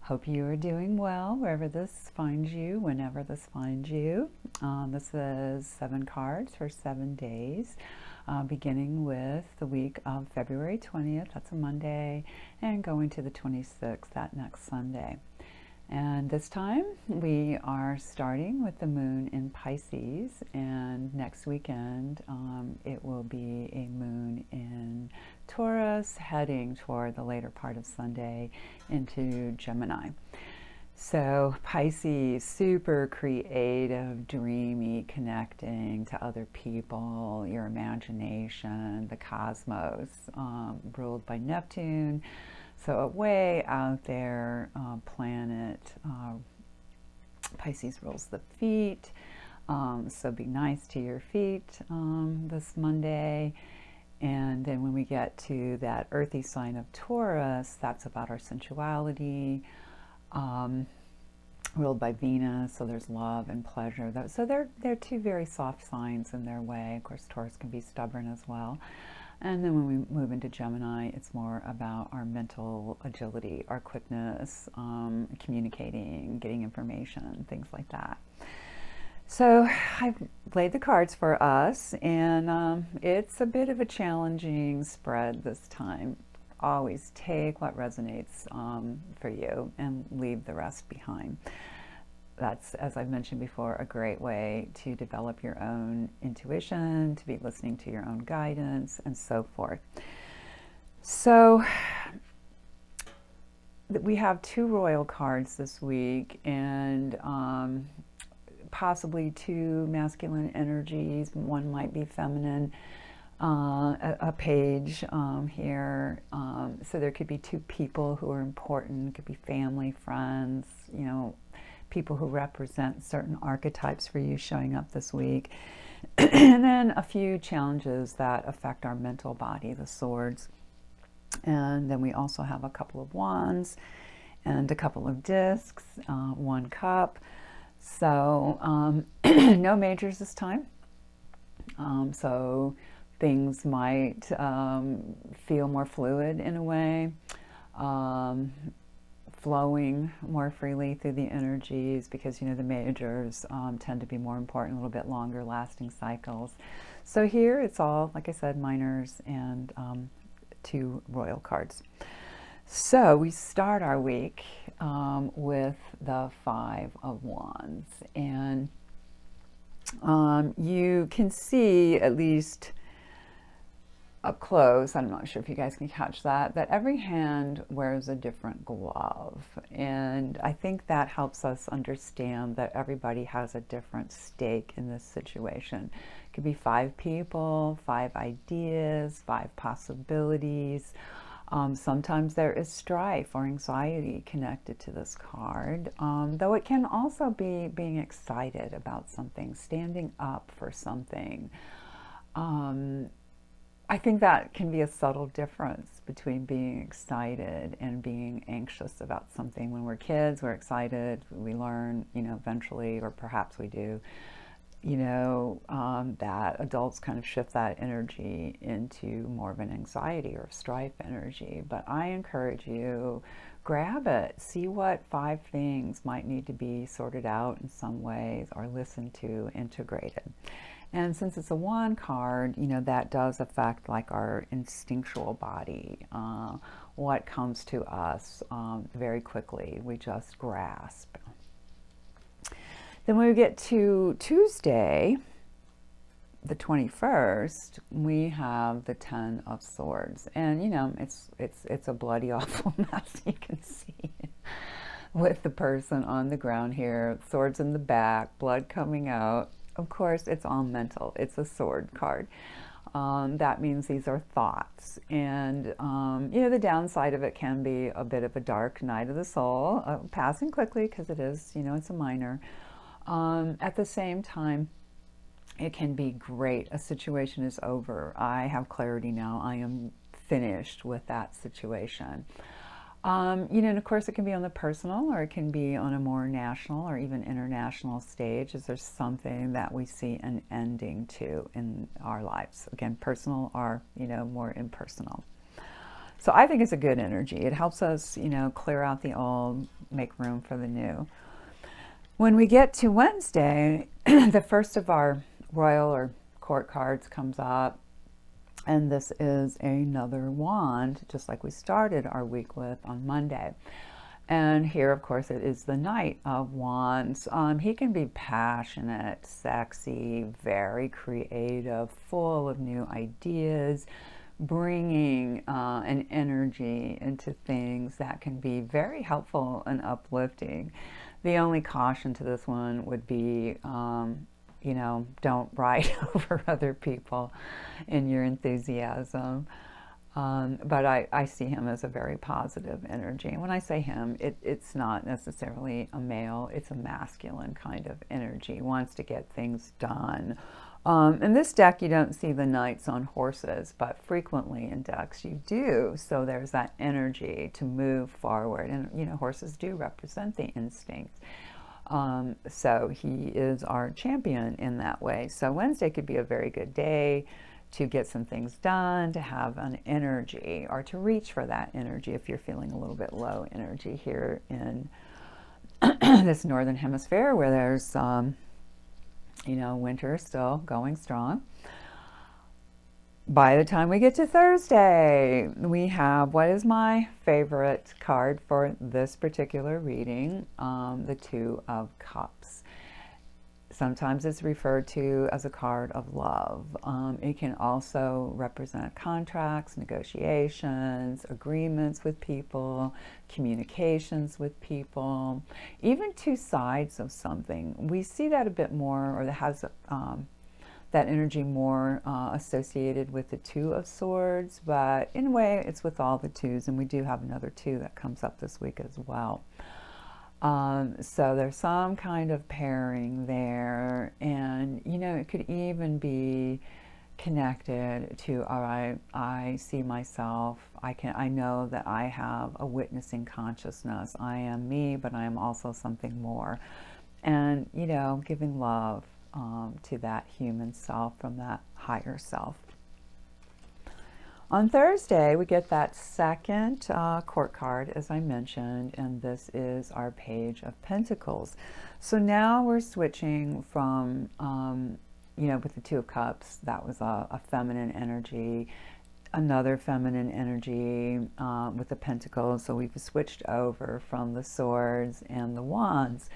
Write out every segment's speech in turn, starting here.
Hope you are doing well wherever this finds you, whenever this finds you. This is 7 cards for 7 days, beginning with the week of February 20th, that's a Monday, and going to the 26th, that next Sunday. And this time we are starting with the moon in Pisces, and next weekend it will be a moon in Taurus, heading toward the later part of Sunday into Gemini. So Pisces, super creative, dreamy, connecting to other people, your imagination, the cosmos, ruled by Neptune. So a way out there planet. Pisces rules the feet. So be nice to your feet this Monday. And then when we get to that earthy sign of Taurus, that's about our sensuality, ruled by Venus. So there's love and pleasure. So they're two very soft signs in their way. Of course, Taurus can be stubborn as well. And then when we move into Gemini, it's more about our mental agility, our quickness, communicating, getting information, things like that. So I've laid the cards for us, and it's a bit of a challenging spread this time. Always take what resonates for you and leave the rest behind. That's, as I've mentioned before, a great way to develop your own intuition, to be listening to your own guidance, and so forth. So we have 2 royal cards this week, and possibly 2 masculine energies. One might be feminine, a page here. So there could be 2 people who are important. It could be family, friends, people who represent certain archetypes for you showing up this week. And then a few challenges that affect our mental body, the swords. And then we also have a couple of wands and a couple of discs, 1 cup. So no majors this time. So things might feel more fluid in a way. Flowing more freely through the energies, because the majors tend to be more important, a little bit longer lasting cycles. So here it's all, like I said, minors and 2 royal cards. So we start our week with the 5 of Wands, and you can see, at least up close, I'm not sure if you guys can catch that every hand wears a different glove. And I think that helps us understand that everybody has a different stake in this situation. It could be 5 people, 5 ideas, 5 possibilities. Sometimes there is strife or anxiety connected to this card, though it can also be being excited about something, standing up for something. I think that can be a subtle difference between being excited and being anxious about something. When we're kids, we're excited, we learn, eventually, or perhaps we do, that adults kind of shift that energy into more of an anxiety or strife energy. But I encourage you, grab it, see what 5 things might need to be sorted out in some ways or listened to, integrated. And since it's a wand card, that does affect like our instinctual body, what comes to us very quickly. We just grasp. Then when we get to Tuesday, the 21st, we have the 10 of Swords. And, it's a bloody, awful mess, you can see, with the person on the ground here, swords in the back, blood coming out. Of course, it's all mental. It's a sword card. That means these are thoughts. And, the downside of it can be a bit of a dark night of the soul, passing quickly because it is, it's a minor. At the same time, it can be great. A situation is over. I have clarity now. I am finished with that situation. And of course it can be on the personal, or it can be on a more national or even international stage, as there's something that we see an ending to in our lives. Again, personal or, more impersonal. So I think it's a good energy. It helps us, clear out the old, make room for the new. When we get to Wednesday, the first of our royal or court cards comes up, and this is another wand, just like we started our week with on Monday. And here, of course, it is the Knight of Wands. He can be passionate, sexy, very creative, full of new ideas, bringing an energy into things that can be very helpful and uplifting. The only caution to this one would be, don't ride over other people in your enthusiasm. But I see him as a very positive energy. And when I say him, it's not necessarily a male, it's a masculine kind of energy. He wants to get things done. In this deck, you don't see the knights on horses, but frequently in decks you do. So there's that energy to move forward. And, horses do represent the instincts. So he is our champion in that way. So Wednesday could be a very good day to get some things done, to have an energy, or to reach for that energy if you're feeling a little bit low energy here in this northern hemisphere where there's, winter still going strong. By the time we get to Thursday, we have what is my favorite card for this particular reading, the Two of Cups. Sometimes it's referred to as a card of love. It can also represent contracts, negotiations, agreements with people, communications with people, even two sides of something. We see that a bit more, or that has that energy more associated with the Two of Swords, but in a way it's with all the twos, and we do have another two that comes up this week as well. So there's some kind of pairing there, and it could even be connected to, all right, I see myself, I know that I have a witnessing consciousness. I am me, but I am also something more. And, giving love to that human self from that higher self. On Thursday, we get that second court card, as I mentioned, and this is our Page of Pentacles. So now we're switching from, with the Two of Cups, that was a feminine energy, another feminine energy with the Pentacles. So we've switched over from the Swords and the Wands,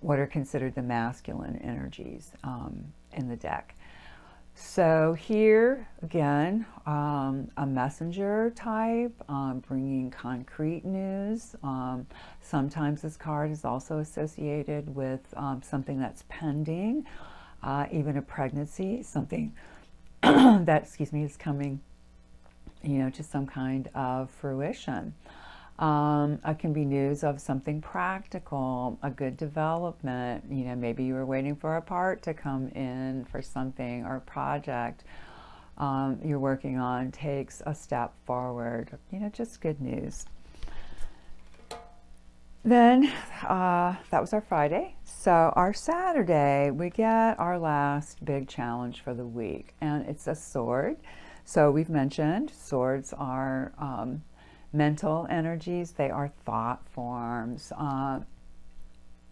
what are considered the masculine energies in the deck. So here, again, a messenger type, bringing concrete news. Sometimes this card is also associated with something that's pending, even a pregnancy, something that, is coming, to some kind of fruition. It can be news of something practical, a good development. Maybe you were waiting for a part to come in for something, or a project you're working on takes a step forward. Just good news. Then that was our Friday. So our Saturday, we get our last big challenge for the week, and it's a sword. So we've mentioned swords are mental energies. They are thought forms,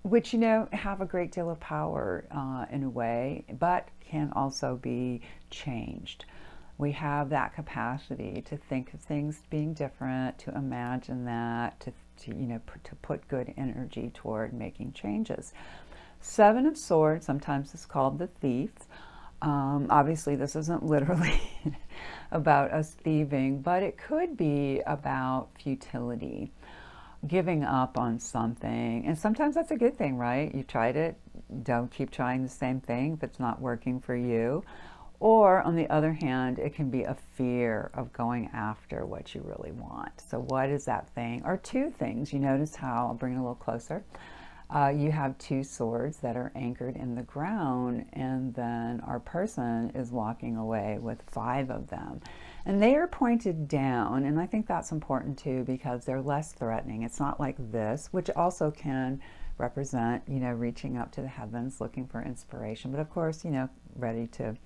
which, have a great deal of power in a way, but can also be changed. We have that capacity to think of things being different, to imagine that, to put good energy toward making changes. Seven of Swords, sometimes it's called the Thief. Obviously, this isn't literally about us thieving, but it could be about futility, giving up on something. And sometimes that's a good thing, right? You tried it, don't keep trying the same thing if it's not working for you. Or on the other hand, it can be a fear of going after what you really want. So what is that thing? Or two things. You notice how, I'll bring it a little closer. You have two swords that are anchored in the ground, and then our person is walking away with five of them. And they are pointed down, and I think that's important too, because they're less threatening. It's not like this, which also can represent, reaching up to the heavens, looking for inspiration. But of course, ready to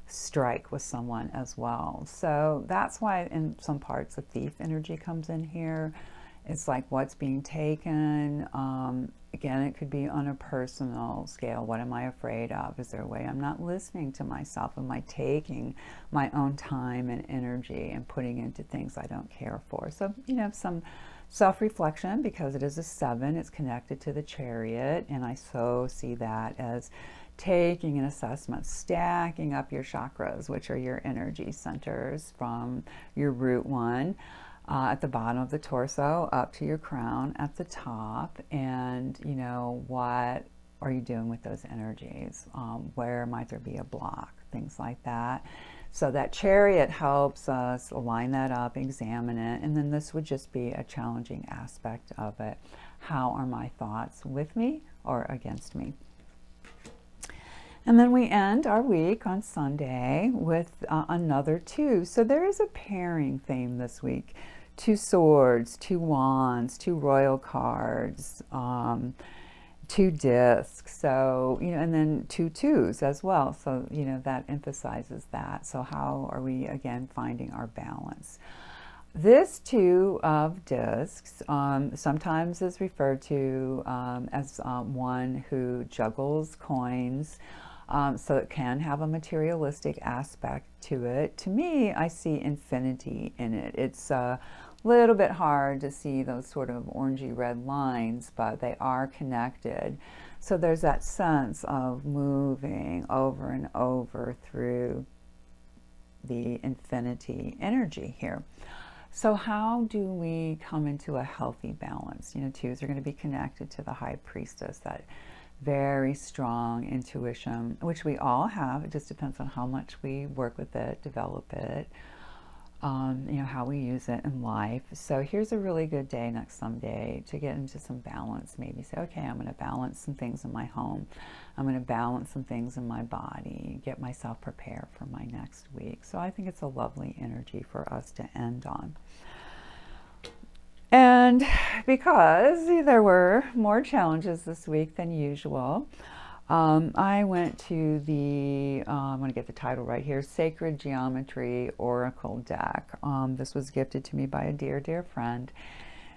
strike with someone as well. So that's why in some parts the thief energy comes in here. It's like what's being taken. Again, it could be on a personal scale. What am I afraid of? Is there a way I'm not listening to myself? Am I taking my own time and energy and putting into things I don't care for? So, some self-reflection, because it is a 7, it's connected to the Chariot, and I so see that as taking an assessment, stacking up your chakras, which are your energy centers from your root one at the bottom of the torso up to your crown at the top, and what are you doing with those energies? Where might there be a block? Things like that. So that Chariot helps us line that up, examine it, and then this would just be a challenging aspect of it. How are my thoughts with me or against me? And then we end our week on Sunday with another 2. So there is a pairing theme this week. 2 swords, 2 wands, 2 royal cards, 2 discs. So, and then 2 twos as well. So, that emphasizes that. So how are we, again, finding our balance? This 2 of discs sometimes is referred to as one who juggles coins. So it can have a materialistic aspect to it. To me, I see infinity in it. It's a little bit hard to see those sort of orangey red lines, but they are connected. So there's that sense of moving over and over through the infinity energy here. So how do we come into a healthy balance? 2s are going to be connected to the High Priestess, that very strong intuition, which we all have. It just depends on how much we work with it, develop it, how we use it in life. So here's a really good day next Sunday to get into some balance. Maybe say, okay, I'm going to balance some things in my home. I'm going to balance some things in my body, get myself prepared for my next week. So I think it's a lovely energy for us to end on. And because there were more challenges this week than usual, I went to the, I'm going to get the title right here, Sacred Geometry Oracle deck. This was gifted to me by a dear, dear friend.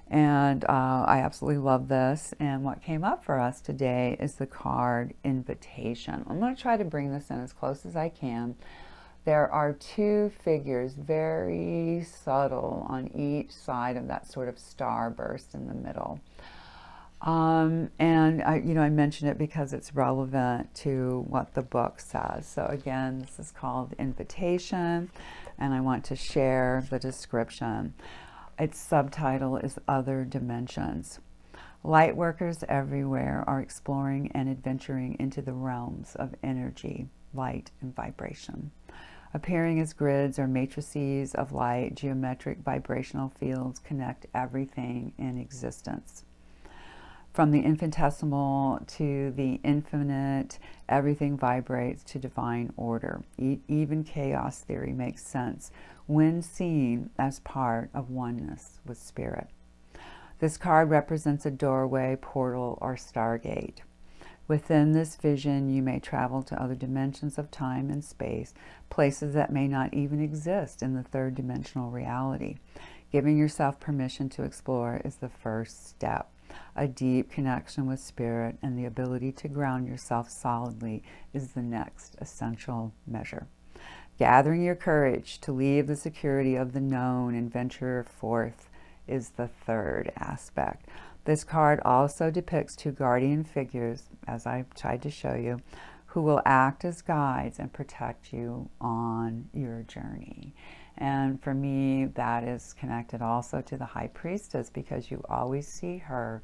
And I absolutely love this. And what came up for us today is the card Invitation. I'm going to try to bring this in as close as I can. There are 2 figures, very subtle, on each side of that sort of starburst in the middle. And I mention it because it's relevant to what the book says. So again, this is called Invitation, and I want to share the description. Its subtitle is Other Dimensions. Light workers everywhere are exploring and adventuring into the realms of energy, light, and vibration. Appearing as grids or matrices of light, geometric vibrational fields connect everything in existence. From the infinitesimal to the infinite, everything vibrates to divine order. Even chaos theory makes sense when seen as part of oneness with spirit. This card represents a doorway, portal, or stargate. Within this vision, you may travel to other dimensions of time and space, places that may not even exist in the 3rd dimensional reality. Giving yourself permission to explore is the first step. A deep connection with spirit and the ability to ground yourself solidly is the next essential measure. Gathering your courage to leave the security of the known and venture forth is the 3rd aspect. This card also depicts 2 guardian figures, as I tried to show you, who will act as guides and protect you on your journey. And for me, that is connected also to the High Priestess, because you always see her,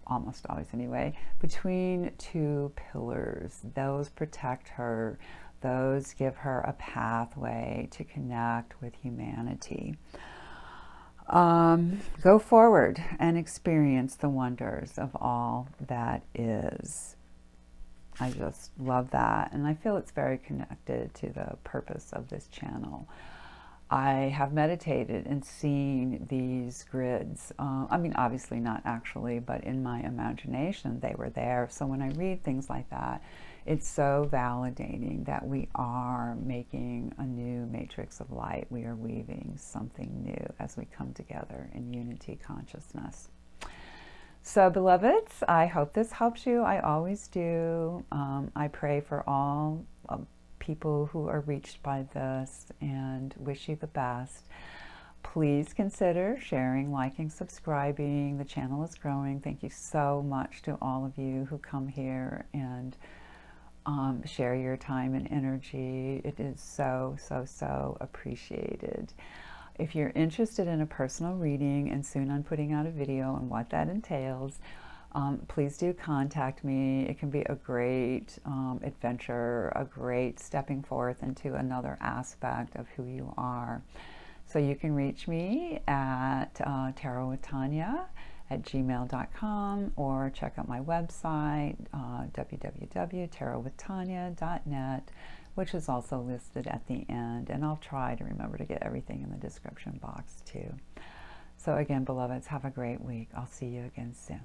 almost always anyway, between 2 pillars. Those protect her. Those give her a pathway to connect with humanity. Go forward and experience the wonders of all that is. I just love that, and I feel it's very connected to the purpose of this channel. I have meditated and seen these grids. I mean, obviously not actually, but in my imagination they were there. So when I read things like that, it's so validating that we are making a new matrix of light. We are weaving something new as we come together in unity consciousness. So, beloveds, I hope this helps you. I always do. I pray for all people who are reached by this and wish you the best. Please consider sharing, liking, subscribing. The channel is growing. Thank you so much to all of you who come here and share your time and energy. It is so, so, so appreciated. If you're interested in a personal reading, and soon I'm putting out a video on what that entails, please do contact me. It can be a great adventure, a great stepping forth into another aspect of who you are. So you can reach me at tarotwithtanya@gmail.com, or check out my website, www.tarotwithtanya.net, which is also listed at the end. And I'll try to remember to get everything in the description box too. So again, beloveds, have a great week. I'll see you again soon.